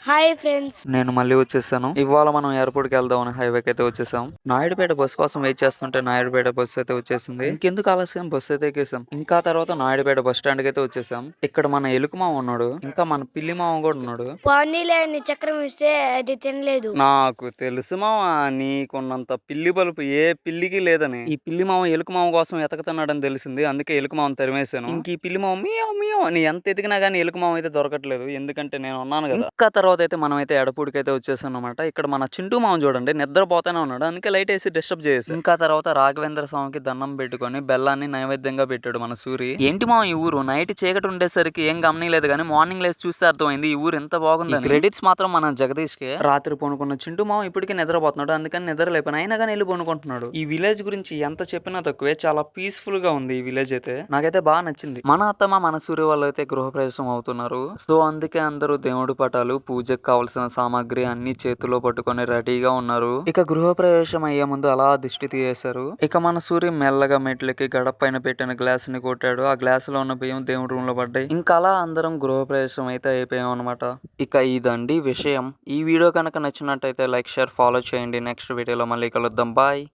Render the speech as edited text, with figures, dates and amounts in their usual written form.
Hi friends. నేను మళ్ళీ వచ్చేసాను. ఇవాళ మనం ఎయిర్‌పోర్ట్‌కి వెళ్దామని హైవేకి అయితే వచ్చేసాం. నాయుడుపేట బస్ కోసం వెయిట్ చేస్తుంటే నాయుడుపేట బస్ అయితే వచ్చేసింది. ఇంకెందుకు ఆలస్యం బస్ అయితే ఎక్కేసాం. ఇంకా తర్వాత నాయుడుపేట బస్ స్టాండ్‌కి అయితే వచ్చేసాం. ఇక్కడ మన ఎలుక మామ ఉన్నాడు. ఇంకా మన పిల్లి మామ కూడా ఉన్నాడు. పోనీలే అని చక్రం ఇస్తే అది తినలేదు. నాకు తెలుసు మామ నీకున్నంత పిల్లి బలుపు ఏ పిల్లికి లేదని. ఈ పిల్లి మామ ఎలుక మామ కోసం ఎతకుతున్నాడని తెలిసింది. అందుకే ఎలుక మామని తరిమేశాను. ఇంక ఈ పిల్లి మామ మియావ్ మియావ్ అని ఎంత ఎతికినా గానీ ఎలుక మామ అయితే దొరకట్లేదు. ఎందుకంటే నేను ఉన్నాను కదా. ఇంకా తర్వాత అయితే మనం అయితే ఎడపూడికైతే వచ్చేసాం అనమాట. ఇక్కడ మన చింటూ మామ చూడండి నిద్రపోతానే ఉన్నాడు. అందుకే లైట్ వేసి డిస్టర్బ్ చేసేసాం. ఇంకా తర్వాత రాఘవేంద్ర స్వామికి దండం పెట్టుకొని బెల్లాన్ని నైవేద్యంగా పెట్టాడు మన సూరి. ఏంటి మామ ఈ ఊరు నైట్ చీకటి ఉండేసరికి ఏం గమనిలేదు కానీ మార్నింగ్ లేసి చూస్తే అర్థమైంది ఈ ఊరు ఎంత బాగుందని. క్రెడిట్స్ మాత్రం మన జగదీష్ కే. రాత్రి పనుకున్న చింటూ మామ ఇప్పటికీ నిద్రపోతున్నాడు. అందుకని నిద్ర లేపను అయినా కానీ వెళ్ళి పనుకుంటున్నాడు. ఈ విలేజ్ గురించి ఎంత చెప్పినా తక్కువే. చాలా పీస్ఫుల్ గా ఉంది ఈ విలేజ్ అయితే. నాకైతే బాగా నచ్చింది. మన అత్తమ్మ మన సూర్య వాళ్ళు అయితే గృహప్రవేశం అవుతున్నారు. సో అందుకే అందరూ దేవుడి పటాలు పూజకు కావాల్సిన సామాగ్రి అన్ని చేతిలో పట్టుకొని రెడీగా ఉన్నారు. ఇక గృహప్రవేశం అయ్యే ముందు అలా దిష్టి తీయేశారు. ఇక మన సూర్య మెల్లగా మెట్లకి గడప పైన పెట్టిన గ్లాస్ ని కొట్టాడు. ఆ గ్లాస్ లో ఉన్న బియ్యం దేవుడి రూమ్ లో పడ్డాయి. ఇంకా అలా అందరం గృహప్రవేశం అయితే అయిపోయాం అనమాట. ఇక ఇదండి విషయం. ఈ వీడియో కనుక నచ్చినట్టయితే లైక్ షేర్ ఫాలో చేయండి. నెక్స్ట్ వీడియోలో మళ్ళీ కలుద్దాం. బాయ్.